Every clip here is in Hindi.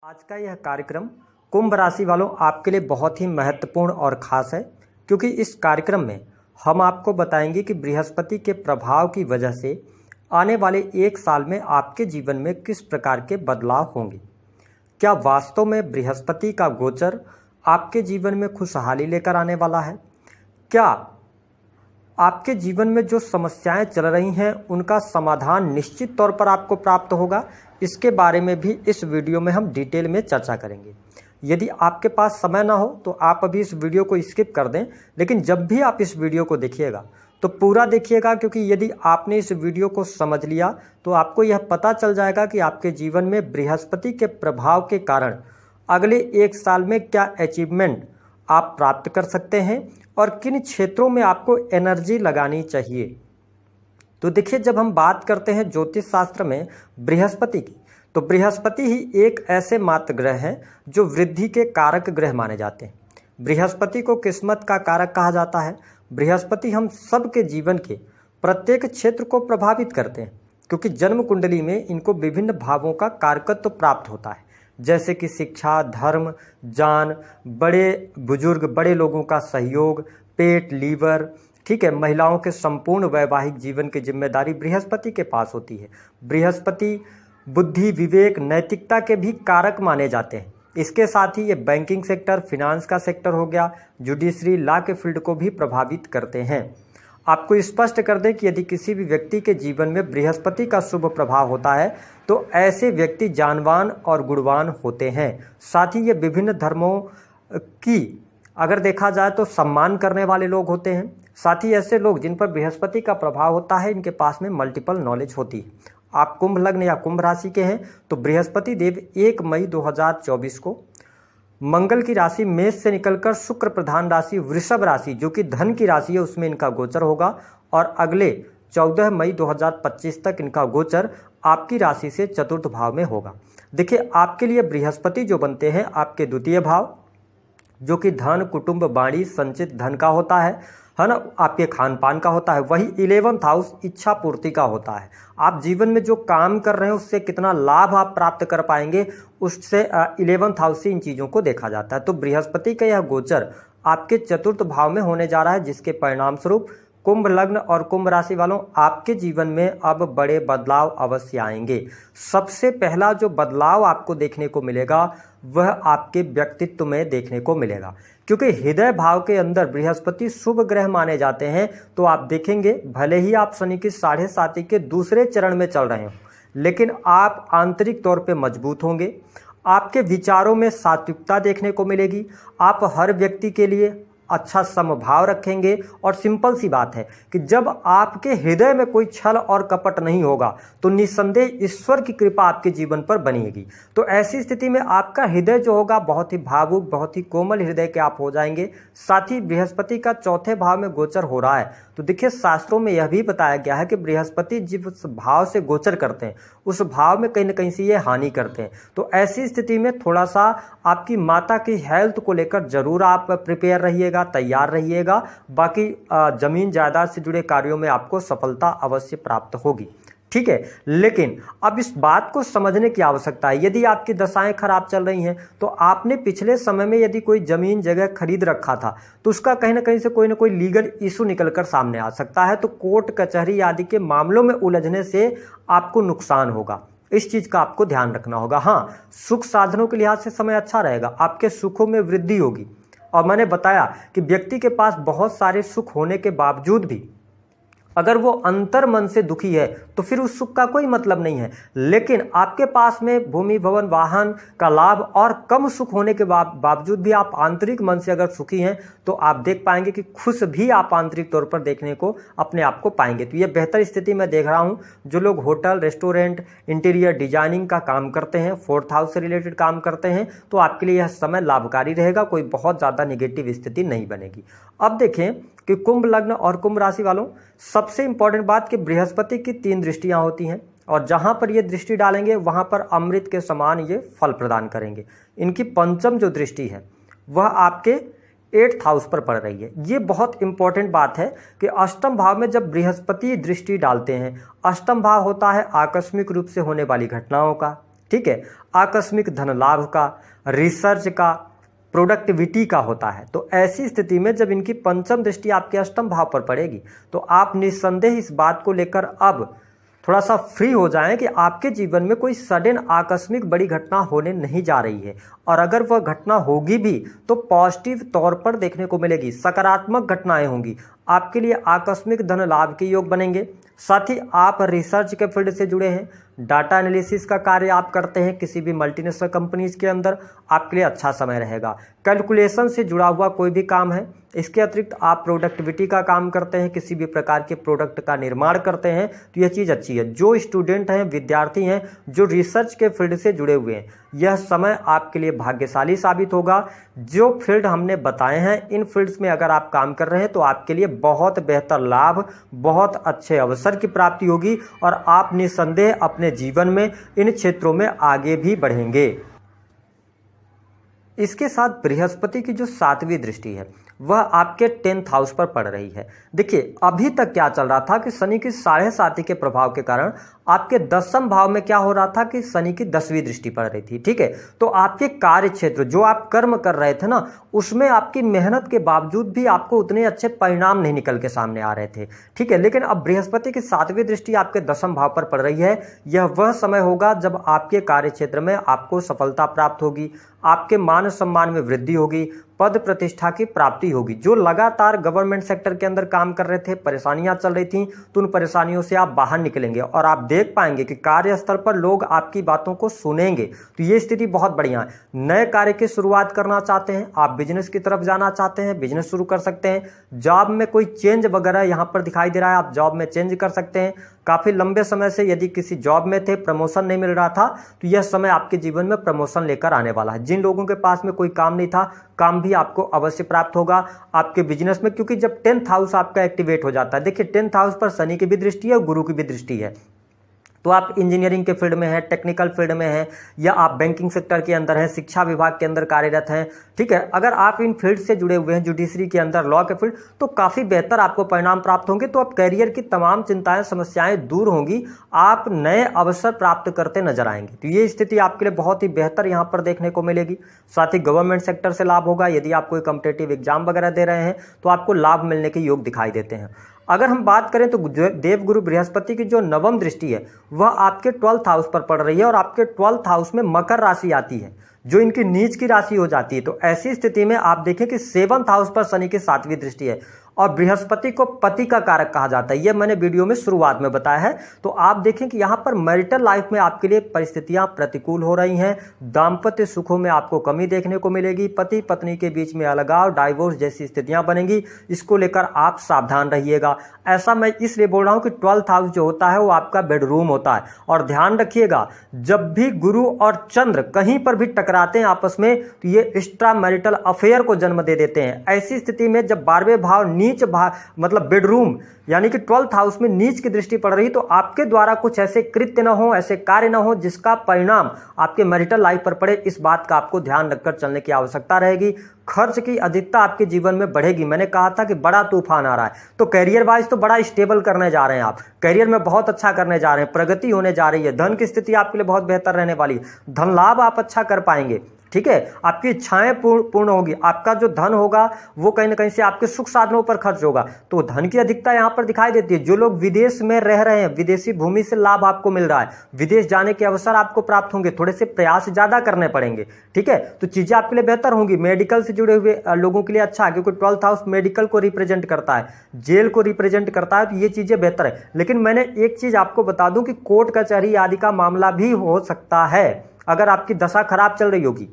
आज का यह कार्यक्रम कुंभ राशि वालों आपके लिए बहुत ही महत्वपूर्ण और ख़ास है, क्योंकि इस कार्यक्रम में हम आपको बताएंगे कि बृहस्पति के प्रभाव की वजह से आने वाले एक साल में आपके जीवन में किस प्रकार के बदलाव होंगे। क्या वास्तव में बृहस्पति का गोचर आपके जीवन में खुशहाली लेकर आने वाला है? क्या आपके जीवन में जो समस्याएं चल रही हैं उनका समाधान निश्चित तौर पर आपको प्राप्त होगा? इसके बारे में भी इस वीडियो में हम डिटेल में चर्चा करेंगे। यदि आपके पास समय ना हो तो आप अभी इस वीडियो को स्किप कर दें, लेकिन जब भी आप इस वीडियो को देखिएगा तो पूरा देखिएगा, क्योंकि यदि आपने इस वीडियो को समझ लिया तो आपको यह पता चल जाएगा कि आपके जीवन में बृहस्पति के प्रभाव के कारण अगले एक साल में क्या अचीवमेंट आप प्राप्त कर सकते हैं और किन क्षेत्रों में आपको एनर्जी लगानी चाहिए। तो देखिए, जब हम बात करते हैं ज्योतिष शास्त्र में बृहस्पति की, तो बृहस्पति ही एक ऐसे मात्र ग्रह हैं जो वृद्धि के कारक ग्रह माने जाते हैं। बृहस्पति को किस्मत का कारक कहा जाता है। बृहस्पति हम सबके जीवन के प्रत्येक क्षेत्र को प्रभावित करते हैं, क्योंकि जन्म कुंडली में इनको विभिन्न भावों का कारकत्व प्राप्त होता है, जैसे कि शिक्षा, धर्म, जान, बड़े बुजुर्ग, बड़े लोगों का सहयोग, पेट, लीवर, ठीक है, महिलाओं के संपूर्ण वैवाहिक जीवन की जिम्मेदारी बृहस्पति के पास होती है। बृहस्पति बुद्धि, विवेक, नैतिकता के भी कारक माने जाते हैं। इसके साथ ही ये बैंकिंग सेक्टर, फिनांस का सेक्टर हो गया, जुडिशरी, लॉ के फील्ड को भी प्रभावित करते हैं। आपको स्पष्ट कर दें कि यदि किसी भी व्यक्ति के जीवन में बृहस्पति का शुभ प्रभाव होता है तो ऐसे व्यक्ति जानवान और गुणवान होते हैं। साथ ही ये विभिन्न धर्मों की अगर देखा जाए तो सम्मान करने वाले लोग होते हैं। साथ ही ऐसे लोग जिन पर बृहस्पति का प्रभाव होता है, इनके पास में मल्टीपल नॉलेज होती है। आप कुंभ लग्न या कुंभ राशि के हैं तो बृहस्पति देव 1 मई 2024 को मंगल की राशि मेष से निकलकर शुक्र प्रधान राशि वृषभ राशि, जो कि धन की राशि है, उसमें इनका गोचर होगा और अगले 14 मई 2025 तक इनका गोचर आपकी राशि से चतुर्थ भाव में होगा। देखिए, आपके लिए बृहस्पति जो बनते हैं आपके द्वितीय भाव, जो कि धन, कुटुंब, वाणी, संचित धन का होता है ना, आपके खान पान का होता है। वही 11th हाउस इच्छा पूर्ति का होता है। आप जीवन में जो काम कर रहे हैं उससे कितना लाभ आप प्राप्त कर पाएंगे, उससे 11th हाउस से इन चीज़ों को देखा जाता है। तो बृहस्पति का यह गोचर आपके चतुर्थ भाव में होने जा रहा है, जिसके परिणाम स्वरूप कुंभ लग्न और कुंभ राशि वालों आपके जीवन में अब बड़े बदलाव अवश्य आएंगे। सबसे पहला जो बदलाव आपको देखने को मिलेगा वह आपके व्यक्तित्व में देखने को मिलेगा, क्योंकि हृदय भाव के अंदर बृहस्पति शुभ ग्रह माने जाते हैं। तो आप देखेंगे, भले ही आप शनि की 7.5 के दूसरे चरण में चल रहे हो, लेकिन आप आंतरिक तौर पे मजबूत होंगे। आपके विचारों में सात्विकता देखने को मिलेगी। आप हर व्यक्ति के लिए अच्छा समभाव रखेंगे और सिंपल सी बात है कि जब आपके हृदय में कोई छल और कपट नहीं होगा तो निस्संदेह ईश्वर की कृपा आपके जीवन पर बनेगी। तो ऐसी स्थिति में आपका हृदय जो होगा बहुत ही भावुक, बहुत ही कोमल हृदय के आप हो जाएंगे। साथ ही बृहस्पति का चौथे भाव में गोचर हो रहा है, तो देखिए शास्त्रों में यह भी बताया गया है कि बृहस्पति जिस भाव से गोचर करते हैं उस भाव में कहीं ना कहीं से ये हानि करते हैं। तो ऐसी स्थिति में थोड़ा सा आपकी माता की हेल्थ को लेकर जरूर आप प्रिपेयर रहिएगा, तैयार रहिएगा। बाकी जमीन जायदाद से जुड़े कार्यों में आपको सफलता अवश्य प्राप्त होगी, ठीक है। लेकिन अब इस बात को समझने की आवश्यकता है, यदि आपकी दशाएं खराब चल रही हैं तो आपने पिछले समय में यदि कोई जमीन जगह खरीद रखा था तो उसका कहीं ना कहीं से कोई ना कोई लीगल इशू निकलकर सामने आ सकता है। तो कोर्ट कचहरी आदि के मामलों में उलझने से आपको नुकसान होगा। इस चीज का आपको ध्यान रखना होगा। हाँ, सुख साधनों के लिहाज से समय अच्छा रहेगा, आपके सुखों में वृद्धि होगी। और मैंने बताया कि व्यक्ति के पास बहुत सारे सुख होने के बावजूद भी अगर वो अंतर मन से दुखी है तो फिर उस सुख का कोई मतलब नहीं है। लेकिन आपके पास में भूमि, भवन, वाहन का लाभ और कम सुख होने के बावजूद भी आप आंतरिक मन से अगर सुखी हैं तो आप देख पाएंगे कि खुश भी आप आंतरिक तौर पर देखने को अपने आप को पाएंगे। तो ये बेहतर स्थिति मैं देख रहा हूँ। जो लोग होटल, रेस्टोरेंट, इंटीरियर डिजाइनिंग का काम करते हैं, 4th हाउस से रिलेटेड काम करते हैं, तो आपके लिए यह समय लाभकारी रहेगा, कोई बहुत ज़्यादा निगेटिव स्थिति नहीं बनेगी। अब देखें कि कुंभ लग्न और कुंभ राशि वालों, सबसे इंपॉर्टेंट बात कि बृहस्पति की 3 दृष्टियां होती हैं और जहां पर ये दृष्टि डालेंगे वहां पर अमृत के समान ये फल प्रदान करेंगे। इनकी पंचम जो दृष्टि है वह आपके 8th हाउस पर पड़ रही है। ये बहुत इंपॉर्टेंट बात है कि अष्टम भाव में जब बृहस्पति दृष्टि डालते हैं, अष्टम भाव होता है आकस्मिक रूप से होने वाली घटनाओं का, ठीक है, आकस्मिक धन लाभ का, रिसर्च का, प्रोडक्टिविटी का होता है। तो ऐसी स्थिति में जब इनकी पंचम दृष्टि आपके अष्टम भाव पर पड़ेगी तो आप निस्संदेह इस बात को लेकर अब थोड़ा सा फ्री हो जाएं कि आपके जीवन में कोई सडन आकस्मिक बड़ी घटना होने नहीं जा रही है, और अगर वह घटना होगी भी तो पॉजिटिव तौर पर देखने को मिलेगी, सकारात्मक घटनाएं होंगी, आपके लिए आकस्मिक धन लाभ के योग बनेंगे। साथ ही आप रिसर्च के फील्ड से जुड़े हैं, डाटा एनालिसिस का कार्य आप करते हैं किसी भी मल्टीनेशनल कंपनीज के अंदर, आपके लिए अच्छा समय रहेगा। कैलकुलेशन से जुड़ा हुआ कोई भी काम है, इसके अतिरिक्त आप प्रोडक्टिविटी का काम करते हैं, किसी भी प्रकार के प्रोडक्ट का निर्माण करते हैं, तो यह चीज़ अच्छी है। जो स्टूडेंट हैं, विद्यार्थी हैं, जो रिसर्च के फील्ड से जुड़े हुए हैं, यह समय आपके लिए भाग्यशाली साबित होगा। जो फील्ड हमने बताए हैं, इन फील्ड्स में अगर आप काम कर रहे हैं तो आपके लिए बहुत बेहतर लाभ, बहुत अच्छे अवसर की प्राप्ति होगी और आप निस्संदेह अपने जीवन में इन क्षेत्रों में आगे भी बढ़ेंगे। इसके साथ बृहस्पति की जो 7वीं दृष्टि है वह आपके 10th हाउस पर पड़ रही है। देखिए, अभी तक क्या चल रहा था कि शनि की 7.5 के प्रभाव के कारण आपके 10वें भाव में क्या हो रहा था कि शनि की 10वीं दृष्टि पड़ रही थी। ठीक है, तो आपके कार्य क्षेत्र जो आप कर्म कर रहे थे ना, उसमें आपकी मेहनत के बावजूद भी आपको उतने अच्छे परिणाम नहीं निकल के सामने आ रहे थे। ठीक है, लेकिन अब बृहस्पति की 7वीं दृष्टि आपके 10वें भाव पर पड़ रही है। यह वह समय होगा जब आपके कार्य क्षेत्र में आपको सफलता प्राप्त होगी, आपके मान सम्मान में वृद्धि होगी, पद प्रतिष्ठा की प्राप्ति होगी। जो लगातार गवर्नमेंट सेक्टर के अंदर काम कर रहे थे, परेशानियां चल रही थी, तो उन परेशानियों से आप बाहर निकलेंगे और आप देख पाएंगे कि कार्यस्थल पर लोग आपकी बातों को सुनेंगे। तो ये स्थिति बहुत बढ़िया है। नए कार्य की शुरुआत करना चाहते हैं, आप बिजनेस की तरफ जाना चाहते हैं, बिजनेस शुरू कर सकते हैं। जॉब में कोई चेंज वगैरह यहां पर दिखाई दे रहा है, आप जॉब में चेंज कर सकते हैं। काफी लंबे समय से यदि किसी जॉब में थे, प्रमोशन नहीं मिल रहा था, तो यह समय आपके जीवन में प्रमोशन लेकर आने वाला है। जिन लोगों के पास में कोई काम नहीं था, काम भी आपको अवश्य प्राप्त होगा आपके बिजनेस में, क्योंकि जब 10th हाउस आपका एक्टिवेट हो जाता है, देखिए 10th हाउस पर शनि की भी दृष्टि है और गुरु की भी दृष्टि है। तो आप इंजीनियरिंग के फील्ड में हैं, टेक्निकल फील्ड में हैं, या आप बैंकिंग सेक्टर के अंदर हैं, शिक्षा विभाग के अंदर कार्यरत हैं, ठीक है, अगर आप इन फील्ड से जुड़े हुए हैं, जुडिशरी के अंदर, लॉ के फील्ड, तो काफ़ी बेहतर आपको परिणाम प्राप्त होंगे। तो अब करियर की तमाम चिंताएं, समस्याएं दूर होंगी, आप नए अवसर प्राप्त करते नजर आएंगे। तो ये स्थिति आपके लिए बहुत ही बेहतर यहाँ पर देखने को मिलेगी। साथ ही गवर्नमेंट सेक्टर से लाभ होगा। यदि आप कोई कॉम्पिटिटिव एग्जाम वगैरह दे रहे हैं तो आपको लाभ मिलने के योग दिखाई देते हैं। अगर हम बात करें तो देवगुरु बृहस्पति की जो 9वीं दृष्टि है वह आपके 12th हाउस पर पड़ रही है और आपके 12th हाउस में मकर राशि आती है जो इनकी नीच की राशि हो जाती है। तो ऐसी स्थिति में आप देखें कि 7th हाउस पर शनि की 7वीं दृष्टि है और बृहस्पति को पति का कारक कहा जाता है। यह मैंने वीडियो में शुरुआत में बताया है। तो आप देखें कि यहाँ पर मैरिटल लाइफ में आपके लिए परिस्थितियां प्रतिकूल हो रही हैं, दाम्पत्य सुखों में आपको कमी देखने को मिलेगी, पति पत्नी के बीच में अलगाव, डाइवोर्स जैसी स्थितियां बनेंगी। इसको लेकर आप सावधान रहिएगा। ऐसा मैं इसलिए बोल रहा हूँ कि 12th हाउस जो होता है वो आपका बेडरूम होता है। और ध्यान रखिएगा, जब भी गुरु और चंद्र कहीं पर भी टकराते हैं आपस में तो ये एक्स्ट्रा मैरिटल अफेयर को जन्म दे देते हैं। ऐसी स्थिति में जब 12वें भाव नीच भाव मतलब बेडरूम यानी कि 12th हाउस में नीच की दृष्टि पड़ रही तो आपके द्वारा कुछ ऐसे कृत्य न हो, ऐसे कार्य न हो जिसका परिणाम आपके मैरिटल लाइफ पर पड़े। इस बात का आपको ध्यान रखकर चलने की आवश्यकता रहेगी। खर्च की अधिकता आपके जीवन में बढ़ेगी। मैंने कहा था कि बड़ा तूफान आ रहा है, तो करियर वाइज तो बड़ा स्टेबल करने जा रहे हैं, आप करियर में बहुत अच्छा करने जा रहे हैं, प्रगति होने जा रही है, धन की स्थिति आपके लिए बहुत बेहतर रहने वाली है, धन लाभ आप अच्छा कर पाएंगे। ठीक है, आपकी इच्छाएं पूर्ण होगी, आपका जो धन होगा वो कहीं ना कहीं से आपके सुख साधनों पर खर्च होगा। तो धन की अधिकता यहाँ पर दिखाई देती है। जो लोग विदेश में रह रहे हैं, विदेशी भूमि से लाभ आपको मिल रहा है, विदेश जाने के अवसर आपको प्राप्त होंगे, थोड़े से प्रयास ज्यादा करने पड़ेंगे। ठीक है, तो चीजें आपके लिए बेहतर होंगी। मेडिकल से जुड़े हुए लोगों के लिए अच्छा है, क्योंकि 12th हाउस मेडिकल को रिप्रेजेंट करता है, जेल को रिप्रेजेंट करता है, तो ये चीजें बेहतर है। लेकिन मैंने एक चीज आपको बता दूं कि कोर्ट कचहरी आदि का मामला भी हो सकता है अगर आपकी दशा खराब चल रही होगी,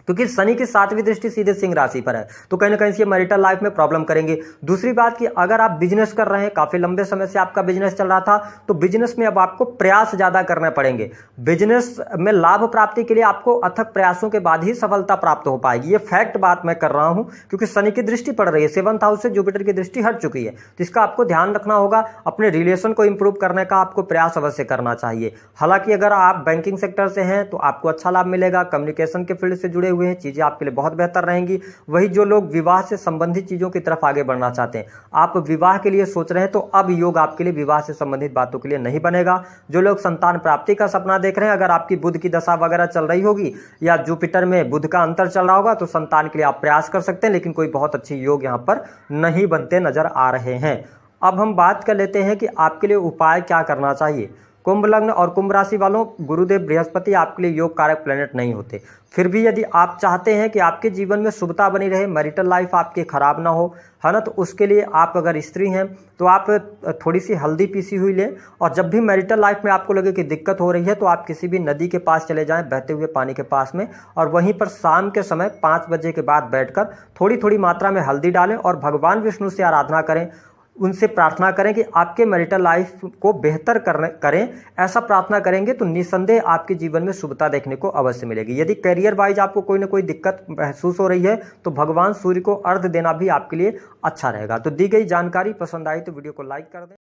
क्योंकि शनि की 7वीं दृष्टि सीधे सिंह राशि पर है, तो कहीं ना कहीं से मैरिटल लाइफ में प्रॉब्लम करेंगे। दूसरी बात कि अगर आप बिजनेस कर रहे हैं, काफी लंबे समय से आपका बिजनेस चल रहा था, तो बिजनेस में अब आपको प्रयास ज्यादा करने पड़ेंगे। बिजनेस में लाभ प्राप्ति के लिए आपको अथक प्रयासों के बाद ही सफलता प्राप्त हो पाएगी। ये फैक्ट बात मैं कर रहा हूं, क्योंकि शनि की दृष्टि पड़ रही है, 7th हाउस से जुपिटर की दृष्टि हट चुकी है, तो इसका आपको ध्यान रखना होगा। अपने रिलेशन को इंप्रूव करने का आपको प्रयास अवश्य करना चाहिए। हालांकि अगर आप बैंकिंग सेक्टर से हैं तो आपको अच्छा लाभ मिलेगा, कम्युनिकेशन के फील्ड से जुड़े हुए हैं, चीज़ें आपके लिए बहुत बेहतर रहेंगी। वही जो लोग विवाह से संबंधित चीज़ों की तरफ आगे बढ़ना चाहते हैं, आप विवाह के लिए सोच रहे हैं, तो अब योग आपके लिए विवाह से संबंधित बातों के लिए नहीं बनेगा। जो लोग संतान प्राप्ति का सपना देख रहे हैं, अगर आपकी बुध की दशा वगैरह चल रही होगी या जुपिटर में बुध का अंतर चल रहा होगा, तो संतान के लिए आप प्रयास कर सकते हैं, लेकिन कोई बहुत अच्छे योग यहाँ पर नहीं बनते नजर आ रहे हैं। अब हम बात कर लेते हैं कि आपके लिए उपाय क्या करना चाहिए। कुंभ लग्न और कुंभ राशि वालों, गुरुदेव बृहस्पति आपके लिए योग कारक प्लेनेट नहीं होते। फिर भी यदि आप चाहते हैं कि आपके जीवन में शुभता बनी रहे, मैरिटल लाइफ आपकी खराब ना हो, है ना, तो उसके लिए आप अगर स्त्री हैं तो आप थोड़ी सी हल्दी पीसी हुई लें, और जब भी मैरिटल लाइफ में आपको लगे कि दिक्कत हो रही है, तो आप किसी भी नदी के पास चले जाएं, बहते हुए पानी के पास में, और वहीं पर शाम के समय 5 बजे के बाद बैठकर थोड़ी थोड़ी मात्रा में हल्दी डालें और भगवान विष्णु से आराधना करें, उनसे प्रार्थना करें कि आपके मैरिटल लाइफ को बेहतर करें। ऐसा प्रार्थना करेंगे तो निस्संदेह आपके जीवन में शुभता देखने को अवश्य मिलेगी। यदि करियर वाइज आपको कोई ना कोई दिक्कत महसूस हो रही है, तो भगवान सूर्य को अर्घ देना भी आपके लिए अच्छा रहेगा। तो दी गई जानकारी पसंद आई तो वीडियो को लाइक कर दें।